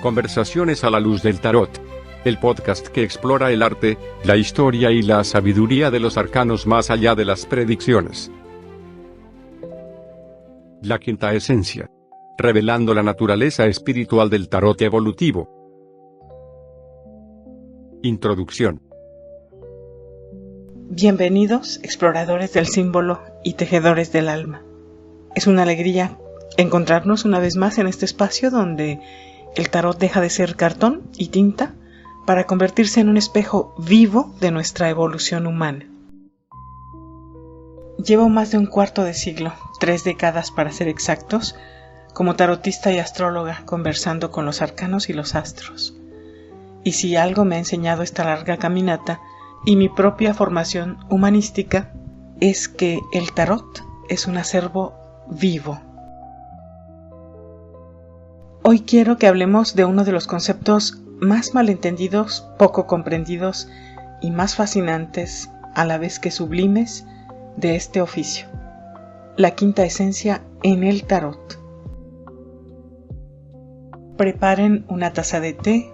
Conversaciones a la luz del tarot. El podcast que explora el arte, la historia y la sabiduría de los arcanos más allá de las predicciones. La quinta esencia. Revelando la naturaleza espiritual del tarot evolutivo. Introducción. Bienvenidos, exploradores del símbolo y tejedores del alma. Es una alegría encontrarnos una vez más en este espacio donde el tarot deja de ser cartón y tinta para convertirse en un espejo vivo de nuestra evolución humana. Llevo más de un cuarto de siglo, 3 décadas para ser exactos, como tarotista y astróloga conversando con los arcanos y los astros. Y si algo me ha enseñado esta larga caminata y mi propia formación humanística, es que el tarot es un acervo vivo. Hoy quiero que hablemos de uno de los conceptos más malentendidos, poco comprendidos y más fascinantes, a la vez que sublimes, de este oficio: la quinta esencia en el tarot. Preparen una taza de té,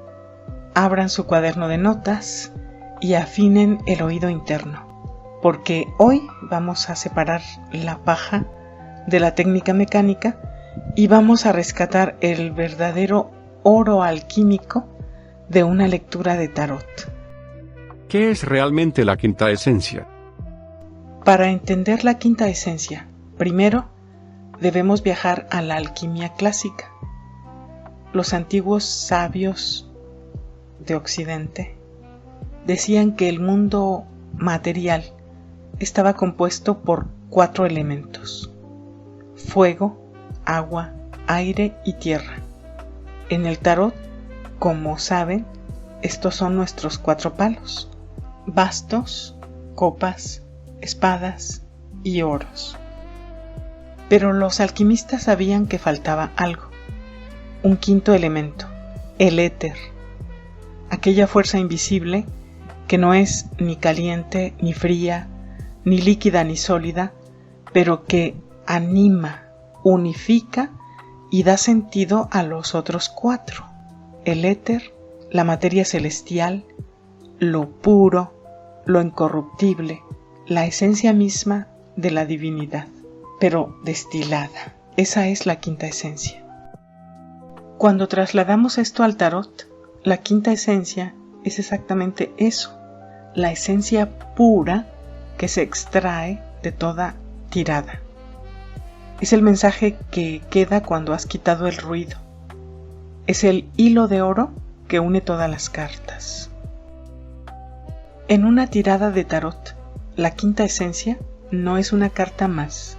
abran su cuaderno de notas y afinen el oído interno, porque hoy vamos a separar la paja de la técnica mecánica y vamos a rescatar el verdadero oro alquímico de una lectura de tarot. ¿Qué es realmente la quinta esencia? Para entender la quinta esencia, primero debemos viajar a la alquimia clásica. Los antiguos sabios de Occidente decían que el mundo material estaba compuesto por 4 elementos: fuego, agua, aire y tierra. En el tarot, como saben, estos son nuestros 4 palos: bastos, copas, espadas y oros. Pero los alquimistas sabían que faltaba algo, un quinto elemento, el éter, aquella fuerza invisible que no es ni caliente, ni fría, ni líquida, ni sólida, pero que anima, unifica y da sentido a los otros 4. El éter, la materia celestial, lo puro, lo incorruptible, la esencia misma de la divinidad, pero destilada. Esa es la quinta esencia. Cuando trasladamos esto al tarot, la quinta esencia es exactamente eso, la esencia pura que se extrae de toda tirada. Es el mensaje que queda cuando has quitado el ruido. Es el hilo de oro que une todas las cartas. En una tirada de tarot, la quinta esencia no es una carta más.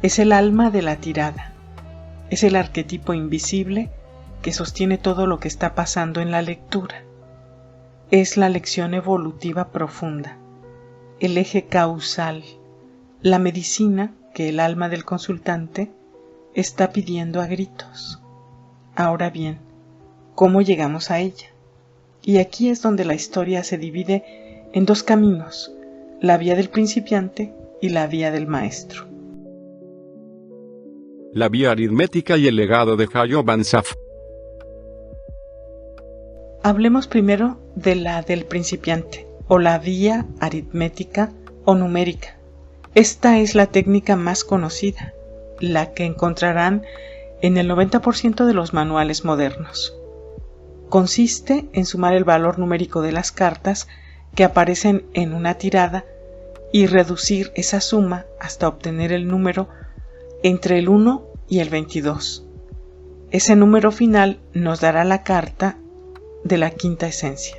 Es el alma de la tirada. Es el arquetipo invisible que sostiene todo lo que está pasando en la lectura. Es la lección evolutiva profunda, el eje causal, la medicina que el alma del consultante está pidiendo a gritos. Ahora bien, ¿cómo llegamos a ella? Y aquí es donde la historia se divide en 2 caminos: la vía del principiante y la vía del maestro. La vía aritmética y el legado de Hajo Van Saf. Hablemos primero de la del principiante, o la vía aritmética o numérica. Esta es la técnica más conocida, la que encontrarán en el 90% de los manuales modernos. Consiste en sumar el valor numérico de las cartas que aparecen en una tirada y reducir esa suma hasta obtener el número entre el 1 y el 22. Ese número final nos dará la carta de la quinta esencia.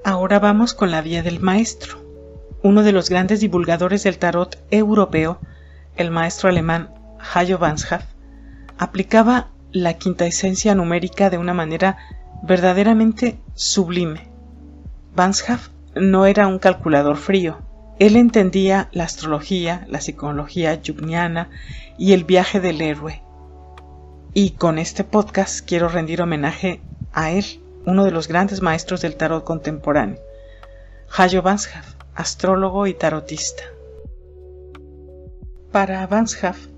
Ahora vamos con la vía del maestro. Uno de los grandes divulgadores del tarot europeo, el maestro alemán Hajo Van Saf, aplicaba la quinta esencia numérica de una manera verdaderamente sublime. Van Saf no era un calculador frío. Él entendía la astrología, la psicología junguiana y el viaje del héroe. Y con este podcast quiero rendir homenaje a él, uno de los grandes maestros del tarot contemporáneo, Hajo Van Saf, astrólogo y tarotista. Para Van Saf,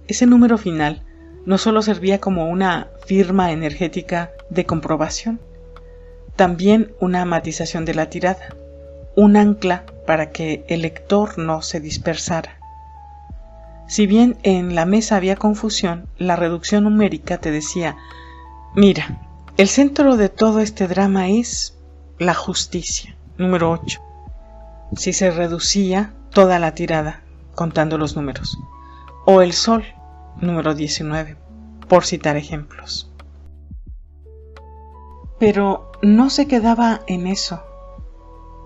ese número final no solo servía como una firma energética de comprobación, también una matización de la tirada, un ancla para que el lector no se dispersara. Si bien en la mesa había confusión, la reducción numérica te decía: mira, el centro de todo este drama es la justicia, número 8. Si se reducía toda la tirada, contando los números. O el sol, número 19, por citar ejemplos. Pero no se quedaba en eso,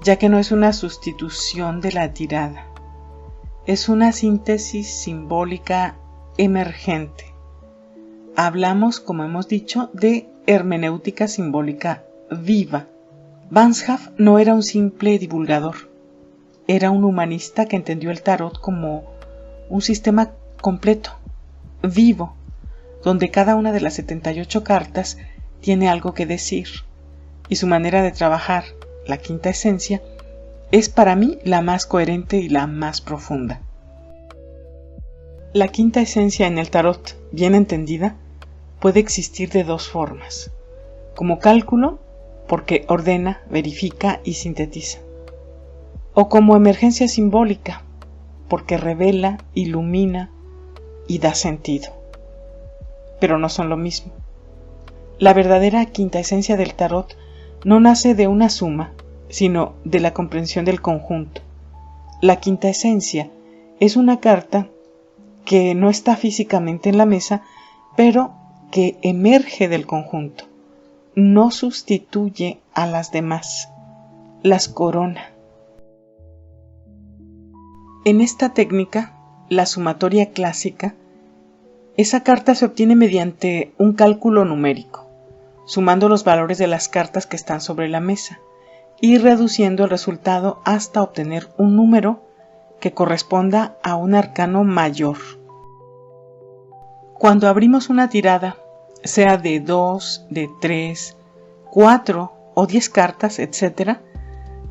ya que no es una sustitución de la tirada. Es una síntesis simbólica emergente. Hablamos, como hemos dicho, de hermenéutica simbólica viva. Banshaf no era un simple divulgador. Era un humanista que entendió el tarot como un sistema completo, vivo, donde cada una de las 78 cartas tiene algo que decir, y su manera de trabajar, la quinta esencia, es para mí la más coherente y la más profunda. La quinta esencia en el tarot, bien entendida, puede existir de dos formas: como cálculo, porque ordena, verifica y sintetiza, o como emergencia simbólica, porque revela, ilumina y da sentido. Pero no son lo mismo. La verdadera quinta esencia del tarot no nace de una suma, sino de la comprensión del conjunto. La quinta esencia es una carta que no está físicamente en la mesa, pero que emerge del conjunto. No sustituye a las demás, las corona. En esta técnica, la sumatoria clásica, esa carta se obtiene mediante un cálculo numérico, sumando los valores de las cartas que están sobre la mesa y reduciendo el resultado hasta obtener un número que corresponda a un arcano mayor. Cuando abrimos una tirada, sea de 2, de 3, 4 o 10 cartas, etc.,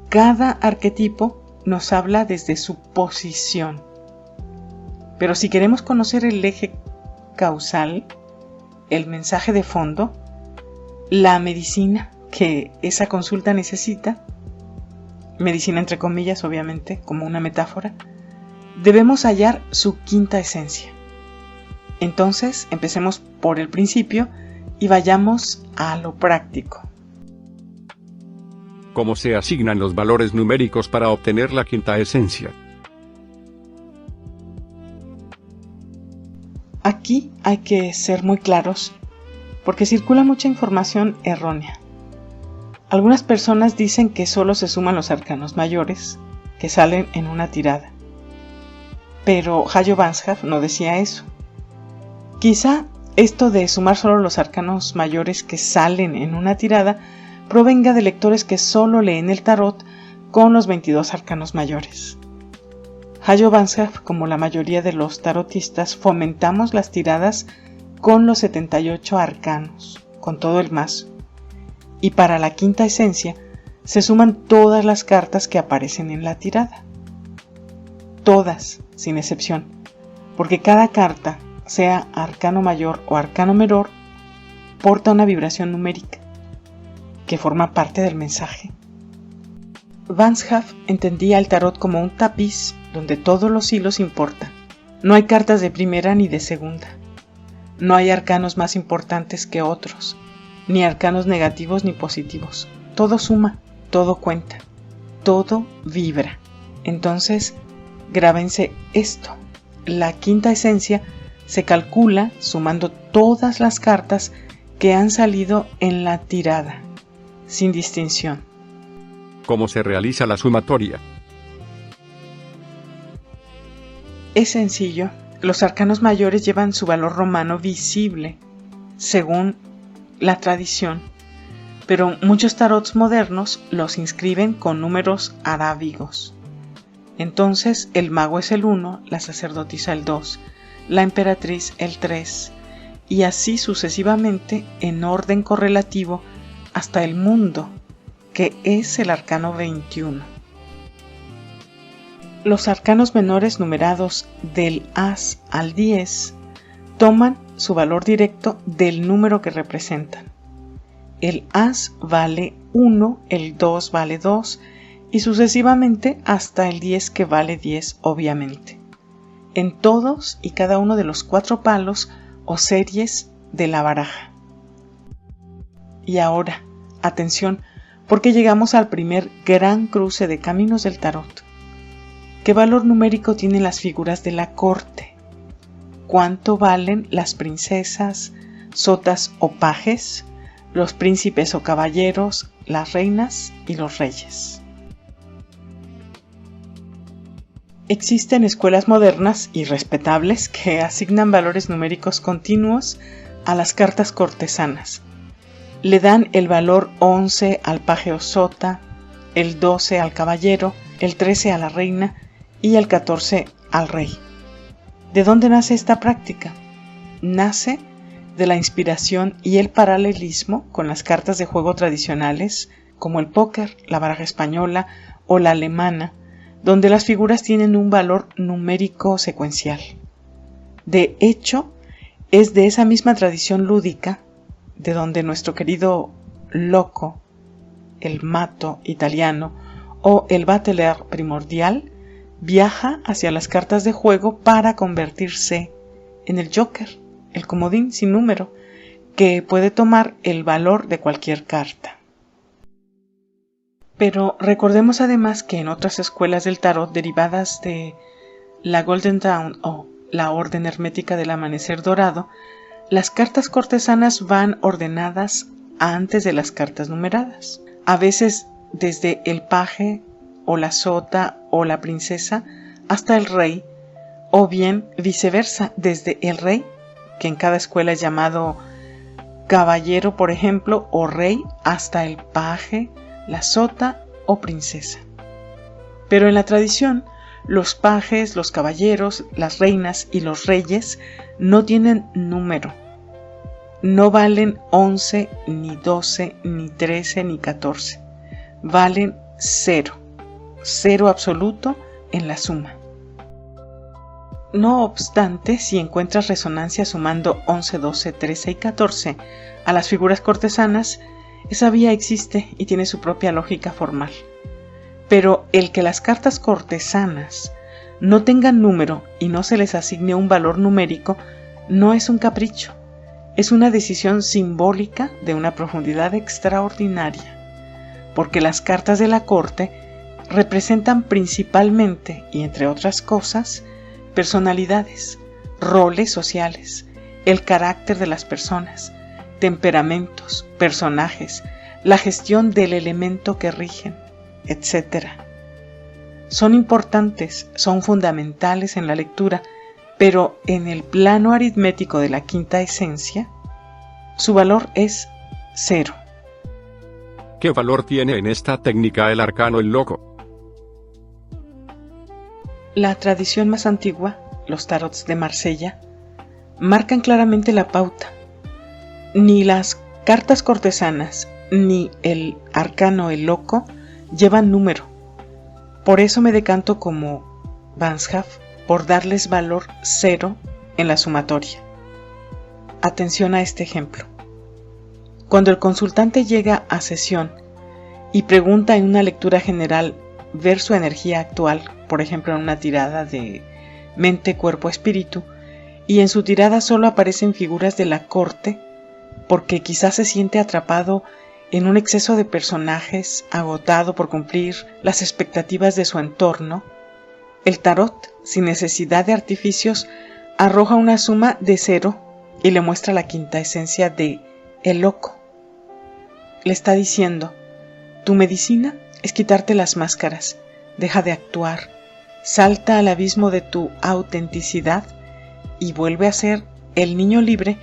cada arquetipo nos habla desde su posición. Pero si queremos conocer el eje causal, el mensaje de fondo, la medicina que esa consulta necesita, medicina entre comillas obviamente, como una metáfora, debemos hallar su quinta esencia. Entonces empecemos por el principio y vayamos a lo práctico. ¿Cómo se asignan los valores numéricos para obtener la quinta esencia? Aquí hay que ser muy claros, porque circula mucha información errónea. Algunas personas dicen que solo se suman los arcanos mayores, que salen en una tirada. Pero Hajo Banshaf no decía eso. Quizá esto de sumar solo los arcanos mayores que salen en una tirada provenga de lectores que solo leen el tarot con los 22 arcanos mayores. Hajo Banshaf, como la mayoría de los tarotistas, fomentamos las tiradas con los 78 arcanos, con todo el mazo. Y para la quinta esencia se suman todas las cartas que aparecen en la tirada. Todas, sin excepción, porque cada carta, sea arcano mayor o arcano menor, porta una vibración numérica que forma parte del mensaje. Banshaf entendía el tarot como un tapiz donde todos los hilos importan. No hay cartas de primera ni de segunda. No hay arcanos más importantes que otros, ni arcanos negativos ni positivos. Todo suma, todo cuenta, todo vibra. Entonces, grábense esto. La quinta esencia se calcula sumando todas las cartas que han salido en la tirada, sin distinción. ¿Cómo se realiza la sumatoria? Es sencillo. Los arcanos mayores llevan su valor romano visible, según la tradición, pero muchos tarots modernos los inscriben con números arábigos. Entonces el mago es el 1, la sacerdotisa el 2, la emperatriz el 3, y así sucesivamente en orden correlativo hasta el mundo, que es el arcano 21. Los arcanos menores numerados del As al 10 toman su valor directo del número que representan. El as vale 1, el 2 vale 2 y sucesivamente hasta el 10 que vale 10 obviamente. En todos y cada uno de los 4 palos o series de la baraja. Y ahora, atención, porque llegamos al primer gran cruce de caminos del tarot. ¿Qué valor numérico tienen las figuras de la corte? ¿Cuánto valen las princesas, sotas o pajes, los príncipes o caballeros, las reinas y los reyes? Existen escuelas modernas y respetables que asignan valores numéricos continuos a las cartas cortesanas. Le dan el valor 11 al paje o sota, el 12 al caballero, el 13 a la reina y el 14 al rey. ¿De dónde nace esta práctica? Nace de la inspiración y el paralelismo con las cartas de juego tradicionales como el póker, la baraja española o la alemana, donde las figuras tienen un valor numérico secuencial. De hecho, es de esa misma tradición lúdica de donde nuestro querido loco, el mato italiano o el bateleur primordial viaja hacia las cartas de juego para convertirse en el Joker, el comodín sin número, que puede tomar el valor de cualquier carta. Pero recordemos además que en otras escuelas del tarot derivadas de la Golden Dawn o la Orden Hermética del Amanecer Dorado, las cartas cortesanas van ordenadas antes de las cartas numeradas. A veces desde el paje o la sota o la princesa hasta el rey, o bien viceversa, desde el rey, que en cada escuela es llamado caballero, por ejemplo, o rey, hasta el paje, la sota o princesa. Pero en la tradición, los pajes, los caballeros, las reinas y los reyes no tienen número. No valen 11, ni 12, ni 13, ni 14. Valen 0. 0 absoluto en la suma. No obstante, si encuentras resonancia sumando 11, 12, 13 y 14 a las figuras cortesanas, esa vía existe y tiene su propia lógica formal. Pero el que las cartas cortesanas no tengan número y no se les asigne un valor numérico no es un capricho, es una decisión simbólica de una profundidad extraordinaria, porque las cartas de la corte representan principalmente, y entre otras cosas, personalidades, roles sociales, el carácter de las personas, temperamentos, personajes, la gestión del elemento que rigen, etc. Son importantes, son fundamentales en la lectura, pero en el plano aritmético de la quinta esencia, su valor es 0. ¿Qué valor tiene en esta técnica el arcano el loco? La tradición más antigua, los tarots de Marsella, marcan claramente la pauta. Ni las cartas cortesanas ni el arcano el loco llevan número. Por eso me decanto como Banshaf por darles valor 0 en la sumatoria. Atención a este ejemplo. Cuando el consultante llega a sesión y pregunta en una lectura general ver su energía actual, por ejemplo en una tirada de mente, cuerpo, espíritu, y en su tirada solo aparecen figuras de la corte, porque quizás se siente atrapado en un exceso de personajes, agotado por cumplir las expectativas de su entorno, el tarot, sin necesidad de artificios, arroja una suma de 0 y le muestra la quinta esencia de el loco. Le está diciendo, tu medicina es quitarte las máscaras, deja de actuar, salta al abismo de tu autenticidad y vuelve a ser el niño libre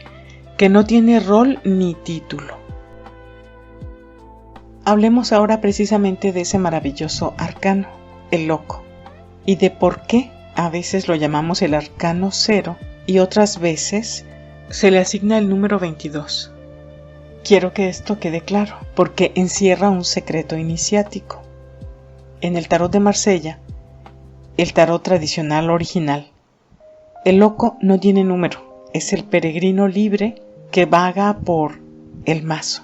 que no tiene rol ni título. Hablemos ahora precisamente de ese maravilloso arcano, el loco, y de por qué a veces lo llamamos el arcano 0 y otras veces se le asigna el número 22. Quiero que esto quede claro, porque encierra un secreto iniciático. En el tarot de Marsella, el tarot tradicional original, el loco no tiene número, es el peregrino libre que vaga por el mazo.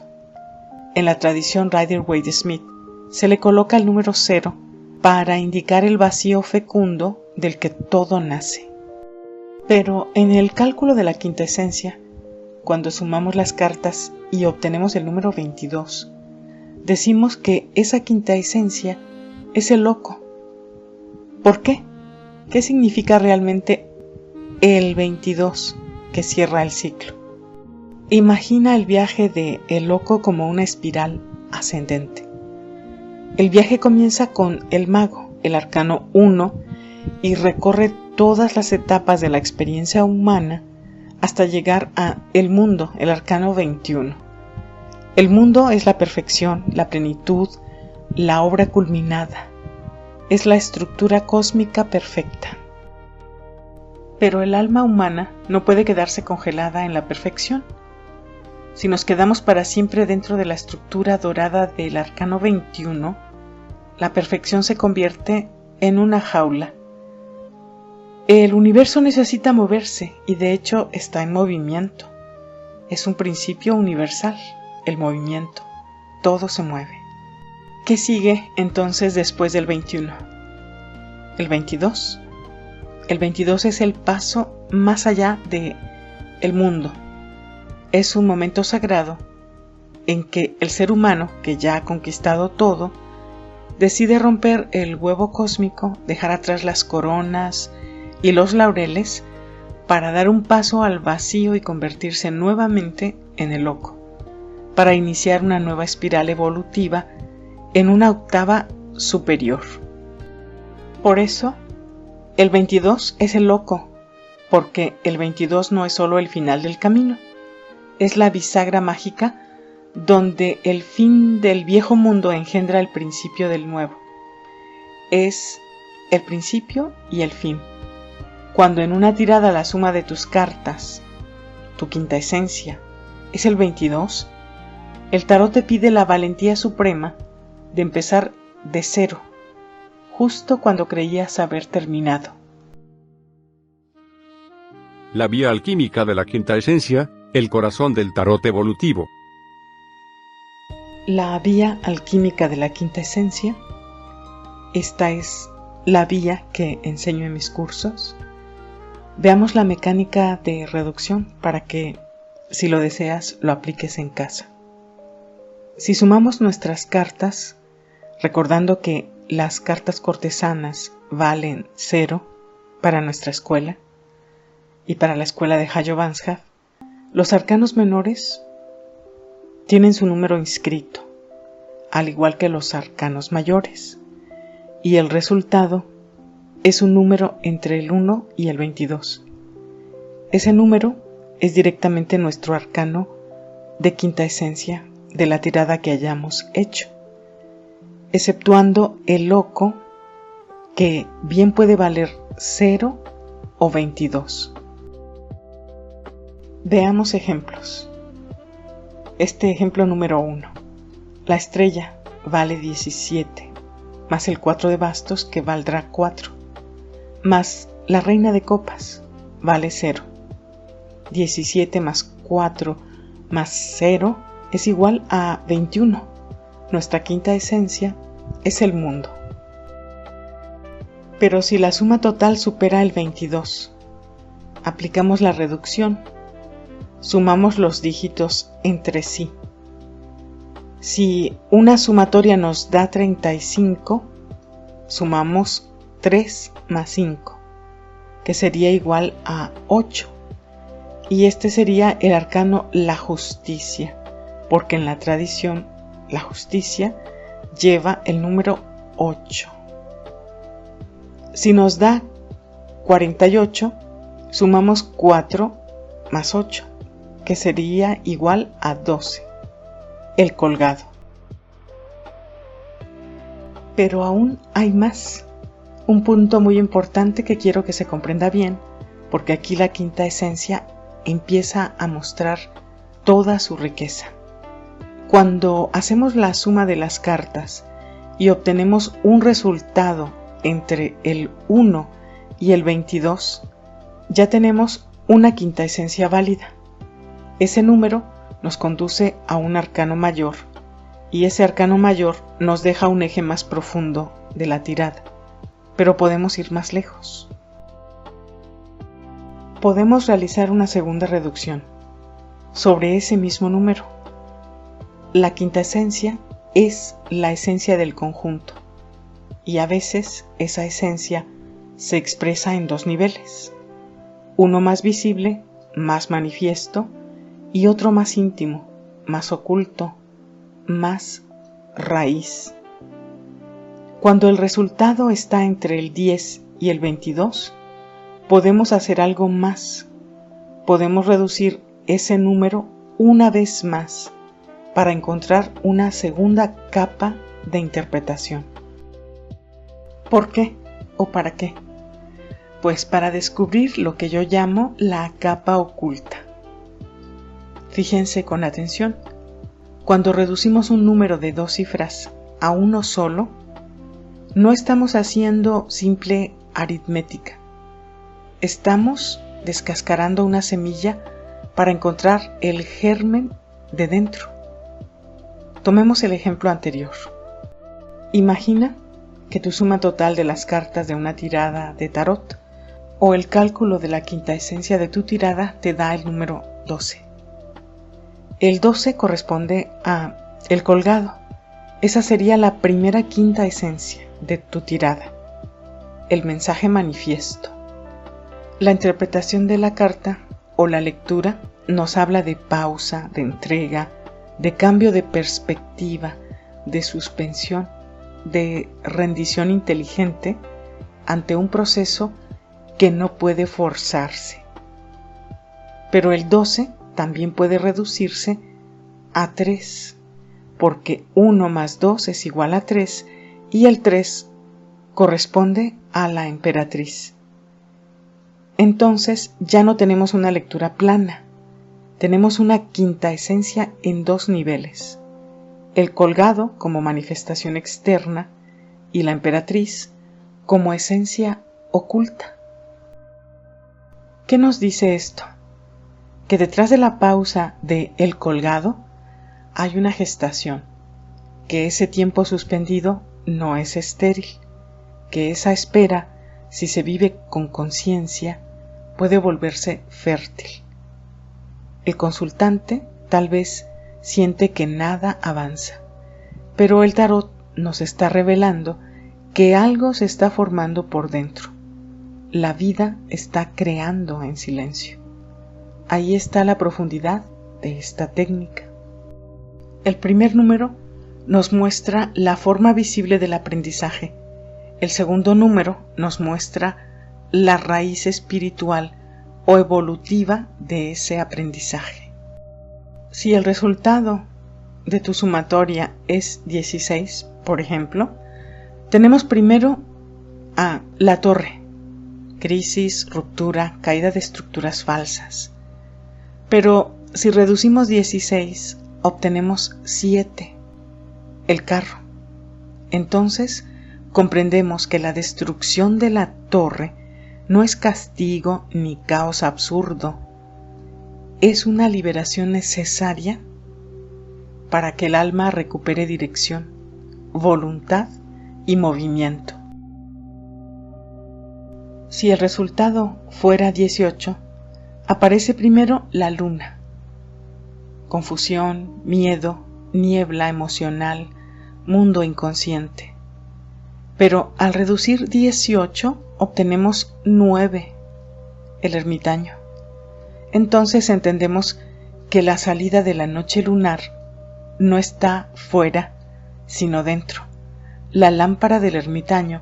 En la tradición Rider-Waite-Smith se le coloca el número 0 para indicar el vacío fecundo del que todo nace. Pero en el cálculo de la quinta esencia, cuando sumamos las cartas y obtenemos el número 22, decimos que esa quinta esencia es el loco. ¿Por qué? ¿Qué significa realmente el 22 que cierra el ciclo? Imagina el viaje de el loco como una espiral ascendente. El viaje comienza con el mago, el arcano 1, y recorre todas las etapas de la experiencia humana hasta llegar a el mundo, el arcano 21. El mundo es la perfección, la plenitud, la obra culminada. Es la estructura cósmica perfecta. Pero el alma humana no puede quedarse congelada en la perfección. Si nos quedamos para siempre dentro de la estructura dorada del arcano 21, la perfección se convierte en una jaula. El universo necesita moverse y de hecho está en movimiento. Es un principio universal, el movimiento. Todo se mueve. ¿Qué sigue entonces después del 21? El 22. El 22 es el paso más allá de el mundo. Es un momento sagrado en que el ser humano, que ya ha conquistado todo, decide romper el huevo cósmico, dejar atrás las coronas y los laureles para dar un paso al vacío y convertirse nuevamente en el loco, para iniciar una nueva espiral evolutiva en una octava superior. Por eso, el 22 es el loco, porque el 22 no es solo el final del camino, es la bisagra mágica donde el fin del viejo mundo engendra el principio del nuevo. Es el principio y el fin. Cuando en una tirada la suma de tus cartas, tu quinta esencia, es el 22, el tarot te pide la valentía suprema de empezar de cero, justo cuando creías haber terminado. La vía alquímica de la quinta esencia, el corazón del tarot evolutivo. La vía alquímica de la quinta esencia, esta es la vía que enseño en mis cursos. Veamos la mecánica de reducción para que, si lo deseas, lo apliques en casa. Si sumamos nuestras cartas, recordando que las cartas cortesanas valen 0 para nuestra escuela y para la escuela de Hajo Banzhaf, los arcanos menores tienen su número inscrito, al igual que los arcanos mayores, y el resultado es un número entre el 1 y el 22. Ese número es directamente nuestro arcano de quinta esencia de la tirada que hayamos hecho, exceptuando el loco, que bien puede valer 0 o 22. Veamos ejemplos. Este ejemplo número 1. La estrella vale 17, más el 4 de bastos, que valdrá 4, más la reina de copas vale 0. 17 más 4 más 0 es igual a 21. Nuestra quinta esencia es el mundo. Pero si la suma total supera el 22, aplicamos la reducción. Sumamos los dígitos entre sí. Si una sumatoria nos da 35, sumamos 3 más 5, que sería igual a 8. Y este sería el arcano la justicia, porque en la tradición la justicia lleva el número 8. Si nos da 48, sumamos 4 más 8, que sería igual a 12, el colgado. Pero aún hay más, un punto muy importante que quiero que se comprenda bien, porque aquí la quinta esencia empieza a mostrar toda su riqueza. Cuando hacemos la suma de las cartas y obtenemos un resultado entre el 1 y el 22, ya tenemos una quinta esencia válida. Ese número nos conduce a un arcano mayor y ese arcano mayor nos deja un eje más profundo de la tirada, pero podemos ir más lejos. Podemos realizar una segunda reducción sobre ese mismo número. La quinta esencia es la esencia del conjunto y a veces esa esencia se expresa en dos niveles, uno más visible, más manifiesto, y otro más íntimo, más oculto, más raíz. Cuando el resultado está entre el 10 y el 22, podemos hacer algo más. Podemos reducir ese número una vez más para encontrar una segunda capa de interpretación. ¿Por qué o para qué? Pues para descubrir lo que yo llamo la capa oculta. Fíjense con atención. Cuando reducimos un número de dos cifras a uno solo, no estamos haciendo simple aritmética. Estamos descascarando una semilla para encontrar el germen de dentro. Tomemos el ejemplo anterior. Imagina que tu suma total de las cartas de una tirada de tarot o el cálculo de la quinta esencia de tu tirada te da el número 12. El 12 corresponde a el colgado. Esa sería la primera quinta esencia de tu tirada, el mensaje manifiesto. La interpretación de la carta o la lectura nos habla de pausa, de entrega, de cambio de perspectiva, de suspensión, de rendición inteligente ante un proceso que no puede forzarse. Pero el 12 también puede reducirse a 3, porque 1 más 2 es igual a 3 y el 3 corresponde a la emperatriz. Entonces ya no tenemos una lectura plana, tenemos una quinta esencia en dos niveles, el colgado como manifestación externa y la emperatriz como esencia oculta. ¿Qué nos dice esto? Que detrás de la pausa de el colgado hay una gestación, que ese tiempo suspendido no es estéril, que esa espera, si se vive con conciencia, puede volverse fértil. El consultante tal vez siente que nada avanza, pero el tarot nos está revelando que algo se está formando por dentro. La vida está creando en silencio. Ahí está la profundidad de esta técnica. El primer número nos muestra la forma visible del aprendizaje. El segundo número nos muestra la raíz espiritual o evolutiva de ese aprendizaje. Si el resultado de tu sumatoria es 16, por ejemplo, tenemos primero a la torre, crisis, ruptura, caída de estructuras falsas. Pero si reducimos 16, obtenemos 7, el carro. Entonces comprendemos que la destrucción de la torre no es castigo ni caos absurdo, es una liberación necesaria para que el alma recupere dirección, voluntad y movimiento. Si el resultado fuera 18, aparece primero la luna. Confusión, miedo, niebla emocional, mundo inconsciente. Pero al reducir 18, obtenemos 9, el ermitaño. Entonces entendemos que la salida de la noche lunar no está fuera, sino dentro. La lámpara del ermitaño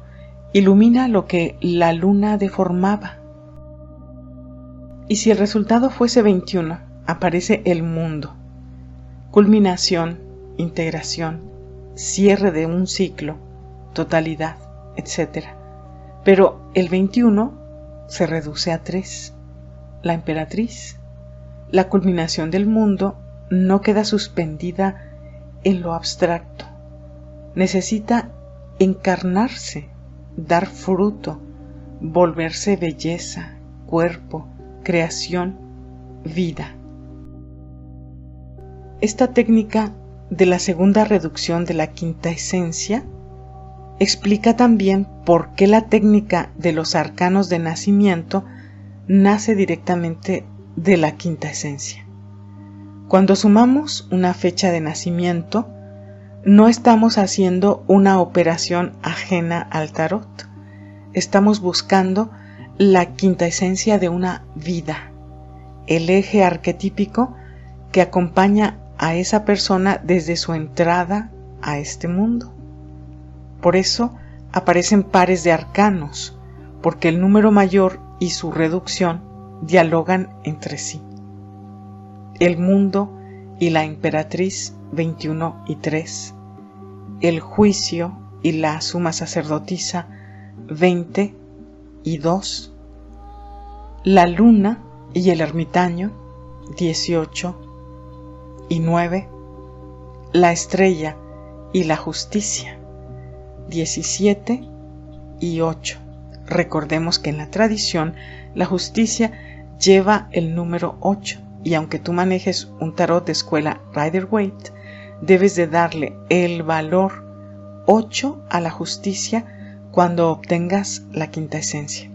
ilumina lo que la luna deformaba. Y si el resultado fuese 21, aparece el mundo. Culminación, integración, cierre de un ciclo, totalidad, etc. Pero el 21 se reduce a 3. La emperatriz. La culminación del mundo no queda suspendida en lo abstracto. Necesita encarnarse, dar fruto, volverse belleza, cuerpo, creación, vida. Esta técnica de la segunda reducción de la quinta esencia explica también por qué la técnica de los arcanos de nacimiento nace directamente de la quinta esencia. Cuando sumamos una fecha de nacimiento, no estamos haciendo una operación ajena al tarot. Estamos buscando la quinta esencia de una vida, el eje arquetípico que acompaña a esa persona desde su entrada a este mundo. Por eso aparecen pares de arcanos, porque el número mayor y su reducción dialogan entre sí. El mundo y la emperatriz 21 y 3, el juicio y la suma sacerdotisa 20 y 2, la luna y el ermitaño 18 y 9, la estrella y la justicia 17 y 8. Recordemos que en la tradición la justicia lleva el número 8 y aunque tú manejes un tarot de escuela Rider-Waite, debes de darle el valor 8 a la justicia cuando obtengas la quinta esencia.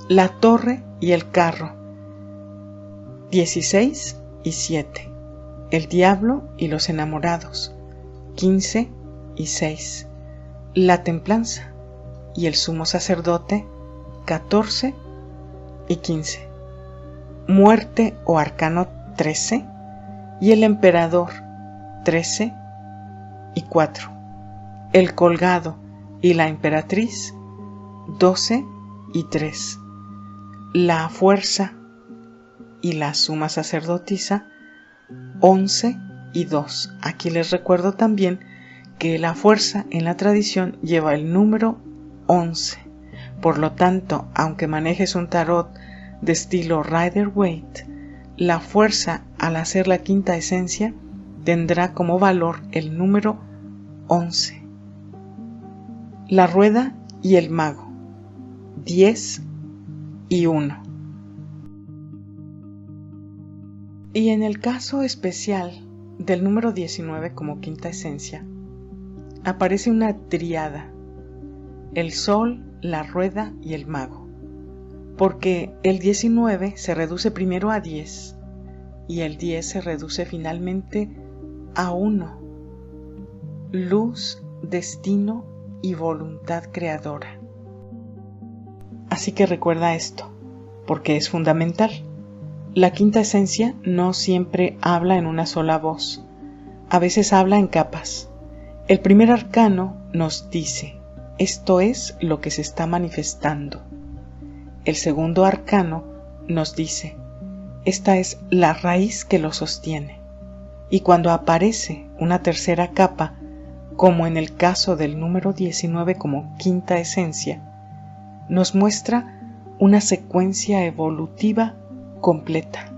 La torre y el carro 16 y 7. El diablo y los enamorados 15 y 6. La templanza y el sumo sacerdote 14 y 15. Muerte o arcano 13 y el emperador 13 y 4. El colgado y la emperatriz 12 y 3. La fuerza y la suma sacerdotisa 11 y 2. Aquí les recuerdo también que la fuerza en la tradición lleva el número 11. Por lo tanto, aunque manejes un tarot de estilo Rider-Waite, la fuerza al hacer la quinta esencia tendrá como valor el número 11. La rueda y el mago 10 y 1. Y en el caso especial del número 19 como quinta esencia, aparece una tríada: el sol, la rueda y el mago, porque el 19 se reduce primero a 10 y el 10 se reduce finalmente a 1. Luz, destino y voluntad creadora. Así que recuerda esto, porque es fundamental. La quinta esencia no siempre habla en una sola voz, a veces habla en capas. El primer arcano nos dice: esto es lo que se está manifestando. El segundo arcano nos dice: esta es la raíz que lo sostiene. Y cuando aparece una tercera capa, como en el caso del número 19 como quinta esencia, nos muestra una secuencia evolutiva completa.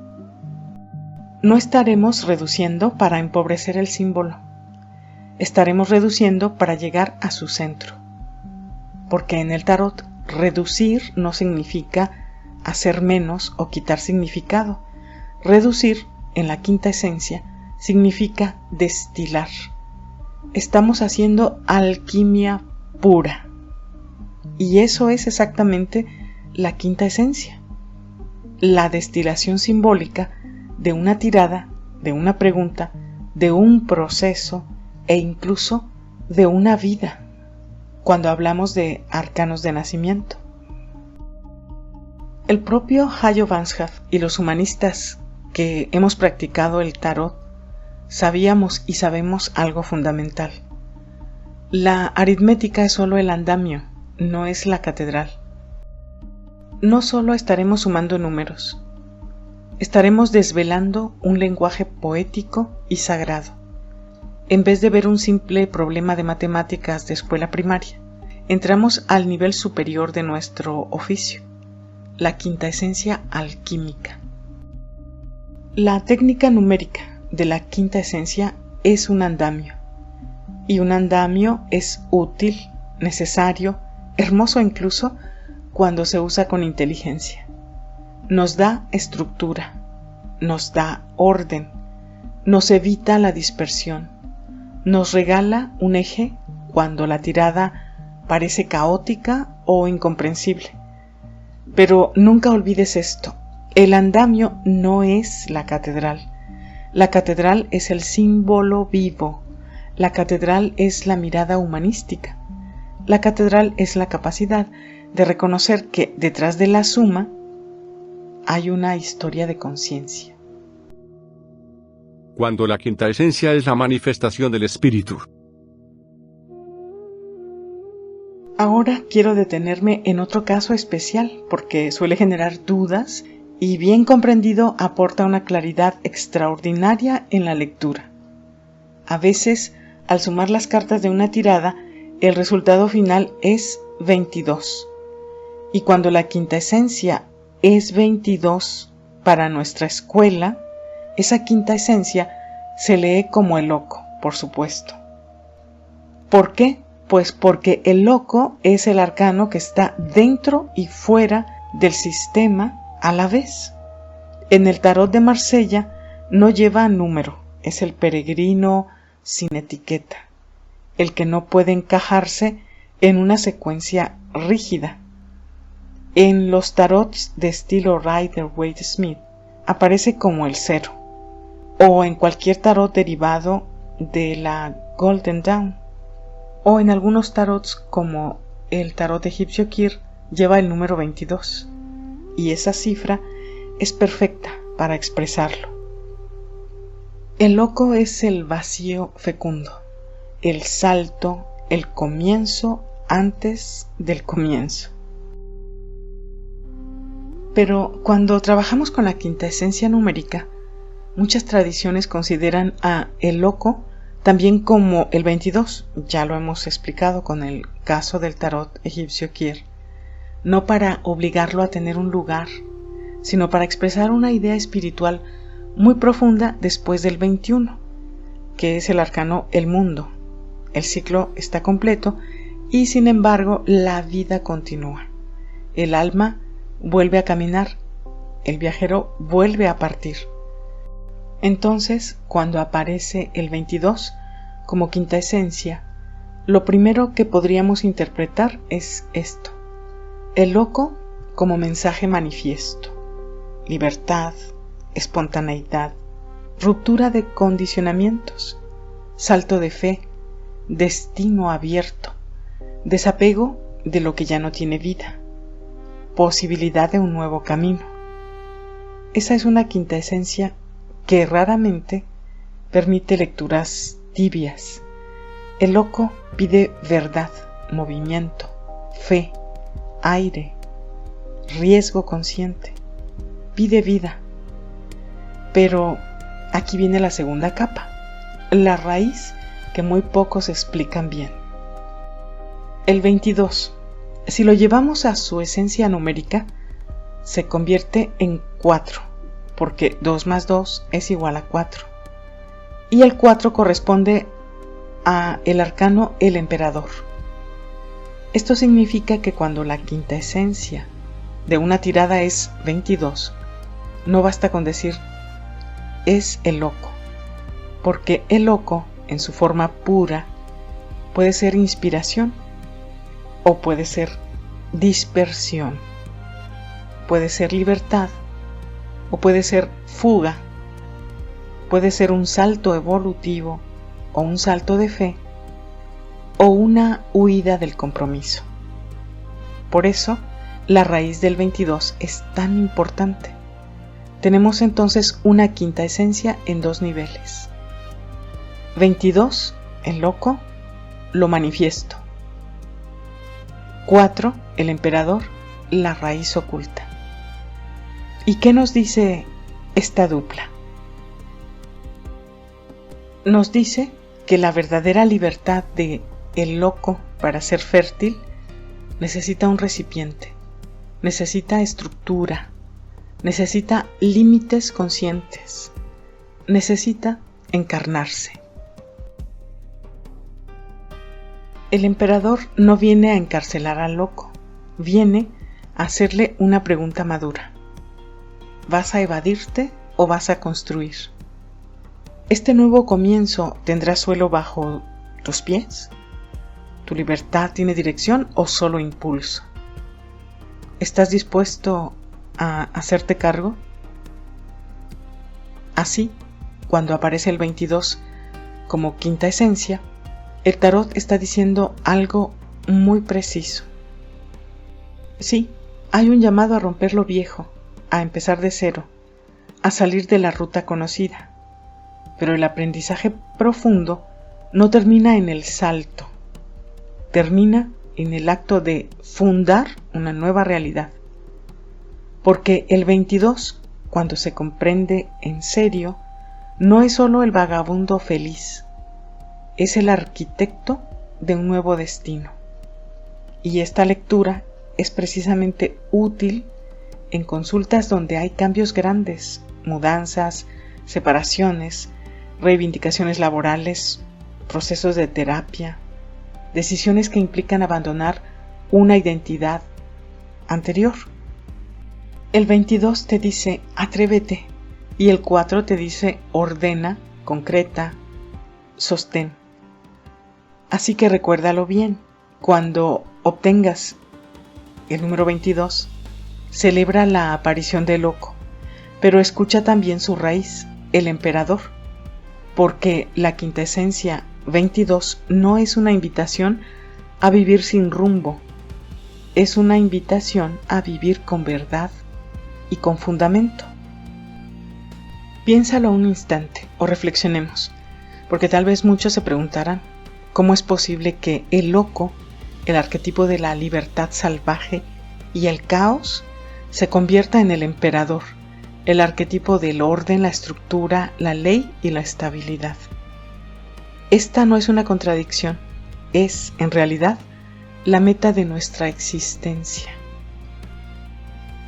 No estaremos reduciendo para empobrecer el símbolo. Estaremos reduciendo para llegar a su centro. Porque en el tarot, reducir no significa hacer menos o quitar significado. Reducir, en la quinta esencia, significa destilar. Estamos haciendo alquimia pura. Y eso es exactamente la quinta esencia. La destilación simbólica de una tirada, de una pregunta, de un proceso e incluso de una vida, cuando hablamos de arcanos de nacimiento. El propio Hajo Van Schaaf y los humanistas que hemos practicado el tarot sabíamos y sabemos algo fundamental. La aritmética es solo el andamio, no es la catedral. No solo estaremos sumando números, estaremos desvelando un lenguaje poético y sagrado, en vez de ver un simple problema de matemáticas de escuela primaria. Entramos al nivel superior de nuestro oficio, la quinta esencia alquímica. La técnica numérica de la quinta esencia es un andamio, y un andamio es útil, necesario, hermoso incluso cuando se usa con inteligencia. nos da estructura, nos da orden, nos evita la dispersión, nos regala un eje cuando la tirada parece caótica o incomprensible. Pero nunca olvides esto, el andamio no es la catedral. La catedral es el símbolo vivo, la catedral es la mirada humanística, la catedral es la capacidad de reconocer que detrás de la suma hay una historia de conciencia. Cuando la quinta esencia es la manifestación del espíritu. Ahora quiero detenerme en otro caso especial porque suele generar dudas y bien comprendido aporta una claridad extraordinaria en la lectura. A veces, al sumar las cartas de una tirada, el resultado final es 22. Y cuando la quinta esencia es 22 para nuestra escuela, esa quinta esencia se lee como el loco, por supuesto. ¿Por qué? Pues porque el loco es el arcano que está dentro y fuera del sistema a la vez. En el tarot de Marsella no lleva número, es el peregrino sin etiqueta, el que no puede encajarse en una secuencia rígida. En los tarots de estilo Rider-Waite-Smith aparece como el 0, o en cualquier tarot derivado de la Golden Dawn, o en algunos tarots como el tarot egipcio Kir lleva el número 22, y esa cifra es perfecta para expresarlo. El loco es el vacío fecundo, el salto, el comienzo antes del comienzo. Pero cuando trabajamos con la quinta esencia numérica, muchas tradiciones consideran a el loco también como el 22, ya lo hemos explicado con el caso del tarot egipcio Kir, no para obligarlo a tener un lugar, sino para expresar una idea espiritual muy profunda después del 21, que es el arcano el mundo. El ciclo está completo y sin embargo la vida continúa. El alma vuelve a caminar, el viajero vuelve a partir. Entonces, cuando aparece el 22 como quinta esencia, lo primero que podríamos interpretar es esto: el loco como mensaje manifiesto, libertad, espontaneidad, ruptura de condicionamientos, salto de fe, destino abierto, desapego de lo que ya no tiene vida, posibilidad de un nuevo camino. Esa es una quinta esencia que raramente permite lecturas tibias. El loco pide verdad, movimiento, fe, aire, riesgo consciente, pide vida. Pero aquí viene la segunda capa, la raíz que muy pocos explican bien. El 22, si lo llevamos a su esencia numérica, se convierte en 4, porque 2 más 2 es igual a 4. Y el 4 corresponde a el arcano el emperador. Esto significa que cuando la quinta esencia de una tirada es 22, no basta con decir es el loco, porque el loco en su forma pura puede ser inspiración o puede ser dispersión, puede ser libertad o puede ser fuga, puede ser un salto evolutivo o un salto de fe o una huida del compromiso. Por eso, la raíz del 22 es tan importante. Tenemos entonces una quinta esencia en 2 niveles. 22, el loco, lo manifiesto. 4, el emperador, la raíz oculta. ¿Y qué nos dice esta dupla? Nos dice que la verdadera libertad de el loco para ser fértil necesita un recipiente, necesita estructura, necesita límites conscientes, necesita encarnarse. El emperador no viene a encarcelar al loco, viene a hacerle una pregunta madura. ¿Vas a evadirte o vas a construir? ¿Este nuevo comienzo tendrá suelo bajo tus pies? ¿Tu libertad tiene dirección o solo impulso? ¿Estás dispuesto a hacerte cargo? Así, cuando aparece el 22 como quinta esencia, el tarot está diciendo algo muy preciso. Sí, hay un llamado a romper lo viejo, a empezar de cero, a salir de la ruta conocida. Pero el aprendizaje profundo no termina en el salto, termina en el acto de fundar una nueva realidad. Porque el 22, cuando se comprende en serio, no es solo el vagabundo feliz, es el arquitecto de un nuevo destino. Y esta lectura es precisamente útil en consultas donde hay cambios grandes, mudanzas, separaciones, reivindicaciones laborales, procesos de terapia, decisiones que implican abandonar una identidad anterior. El 22 te dice atrévete y el 4 te dice ordena, concreta, sostén. Así que recuérdalo bien, cuando obtengas el número 22, celebra la aparición del loco, pero escucha también su raíz, el emperador, porque la quinta esencia 22 no es una invitación a vivir sin rumbo, es una invitación a vivir con verdad y con fundamento. Piénsalo un instante o reflexionemos, porque tal vez muchos se preguntarán, ¿cómo es posible que el loco, el arquetipo de la libertad salvaje y el caos, se convierta en el emperador, el arquetipo del orden, la estructura, la ley y la estabilidad? Esta no es una contradicción, es, en realidad, la meta de nuestra existencia.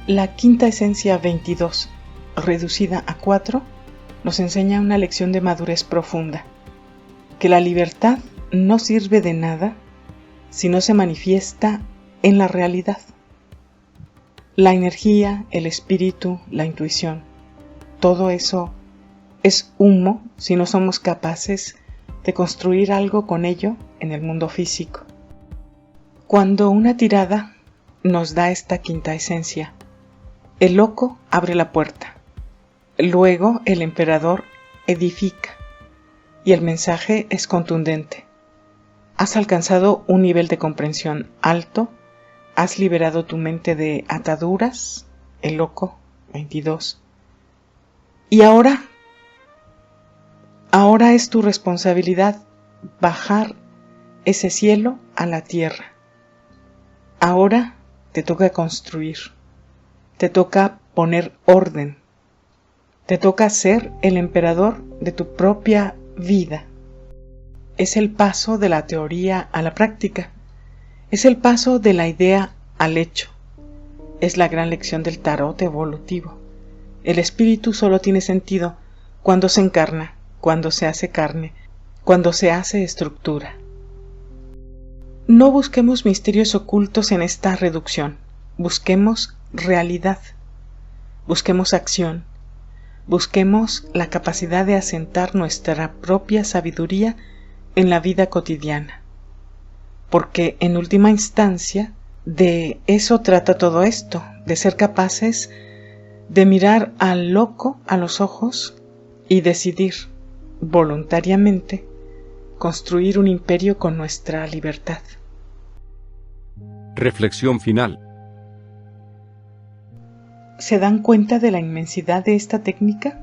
La quinta esencia 22, reducida a 4, nos enseña una lección de madurez profunda, que la libertad no sirve de nada si no se manifiesta en la realidad. La energía, el espíritu, la intuición, todo eso es humo si no somos capaces de construir algo con ello en el mundo físico. Cuando una tirada nos da esta quinta esencia, el loco abre la puerta, luego el emperador edifica y el mensaje es contundente. Has alcanzado un nivel de comprensión alto, has liberado tu mente de ataduras, el loco 22. Y ahora es tu responsabilidad bajar ese cielo a la tierra. Ahora te toca construir, te toca poner orden, te toca ser el emperador de tu propia vida. Es el paso de la teoría a la práctica, es el paso de la idea al hecho, es la gran lección del tarot evolutivo. El espíritu solo tiene sentido cuando se encarna, cuando se hace carne, cuando se hace estructura. No busquemos misterios ocultos en esta reducción, busquemos realidad, busquemos acción, busquemos la capacidad de asentar nuestra propia sabiduría en la vida cotidiana, porque en última instancia de eso trata todo esto, de ser capaces de mirar al loco a los ojos y decidir voluntariamente construir un imperio con nuestra libertad. Reflexión final. ¿Se dan cuenta de la inmensidad de esta técnica?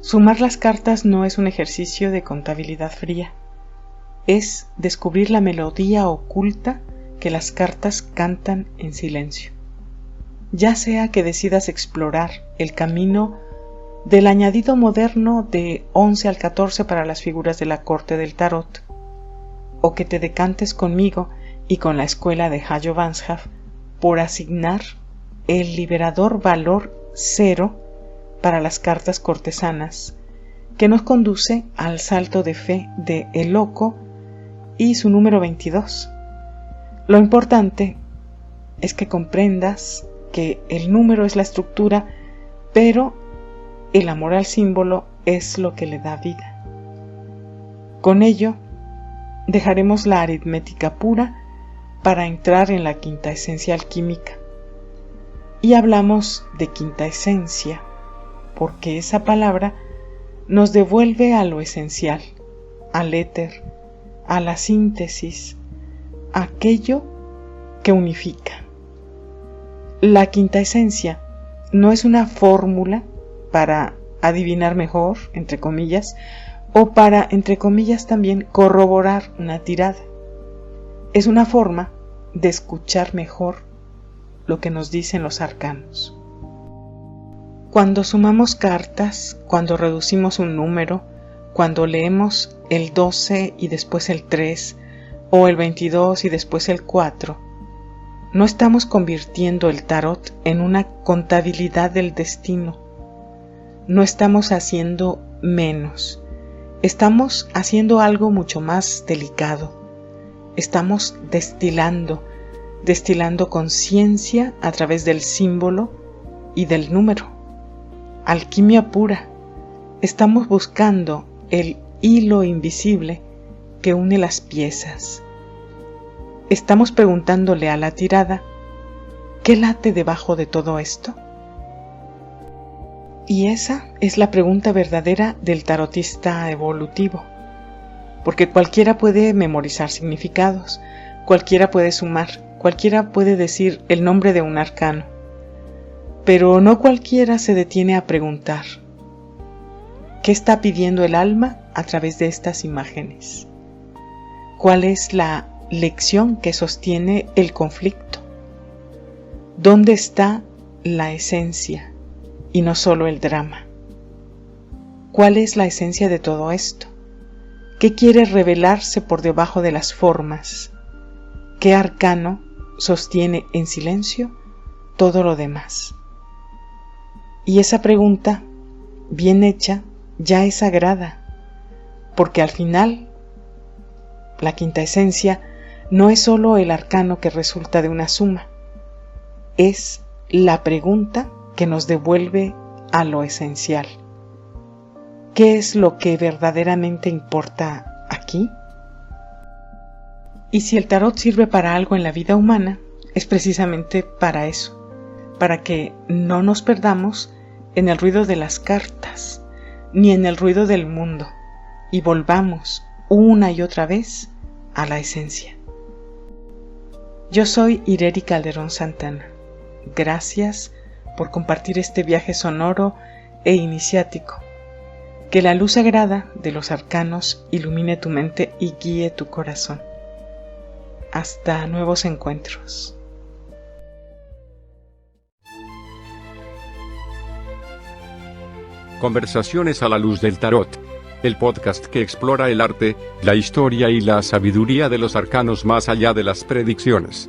Sumar las cartas no es un ejercicio de contabilidad fría, es descubrir la melodía oculta que las cartas cantan en silencio. Ya sea que decidas explorar el camino del añadido moderno de 11 al 14 para las figuras de la corte del tarot, o que te decantes conmigo y con la escuela de Hajo Vanzhaf por asignar el liberador valor 0 para las cartas cortesanas, que nos conduce al salto de fe de El Loco y su número 22. Lo importante es que comprendas que el número es la estructura, pero el amor al símbolo es lo que le da vida. Con ello, dejaremos la aritmética pura para entrar en la quinta esencia alquímica. Y hablamos de quinta esencia, porque esa palabra nos devuelve a lo esencial, al éter, a la síntesis, aquello que unifica. La quinta esencia no es una fórmula para adivinar mejor, entre comillas, o para, entre comillas, también corroborar una tirada. Es una forma de escuchar mejor lo que nos dicen los arcanos. Cuando sumamos cartas, cuando reducimos un número, cuando leemos el 12 y después el 3, o el 22 y después el 4, no estamos convirtiendo el tarot en una contabilidad del destino. No estamos haciendo menos. Estamos haciendo algo mucho más delicado. Estamos destilando conciencia a través del símbolo y del número. Alquimia pura. Estamos buscando el hilo invisible que une las piezas. Estamos preguntándole a la tirada, ¿qué late debajo de todo esto? Y esa es la pregunta verdadera del tarotista evolutivo, porque cualquiera puede memorizar significados, cualquiera puede sumar, cualquiera puede decir el nombre de un arcano, pero no cualquiera se detiene a preguntar, ¿qué está pidiendo el alma a través de estas imágenes? ¿Cuál es la lección que sostiene el conflicto? ¿Dónde está la esencia y no solo el drama? ¿Cuál es la esencia de todo esto? ¿Qué quiere revelarse por debajo de las formas? ¿Qué arcano sostiene en silencio todo lo demás? Y esa pregunta, bien hecha, ya es sagrada, porque al final, la quinta esencia no es solo el arcano que resulta de una suma, es la pregunta que nos devuelve a lo esencial. ¿Qué es lo que verdaderamente importa aquí? Y si el tarot sirve para algo en la vida humana, es precisamente para eso, para que no nos perdamos en el ruido de las cartas, ni en el ruido del mundo, y volvamos una y otra vez a la esencia. Yo soy Ireri Calderón Santana. Gracias por compartir este viaje sonoro e iniciático. Que la luz sagrada de los arcanos ilumine tu mente y guíe tu corazón. Hasta nuevos encuentros. Conversaciones a la luz del tarot. El podcast que explora el arte, la historia y la sabiduría de los arcanos más allá de las predicciones.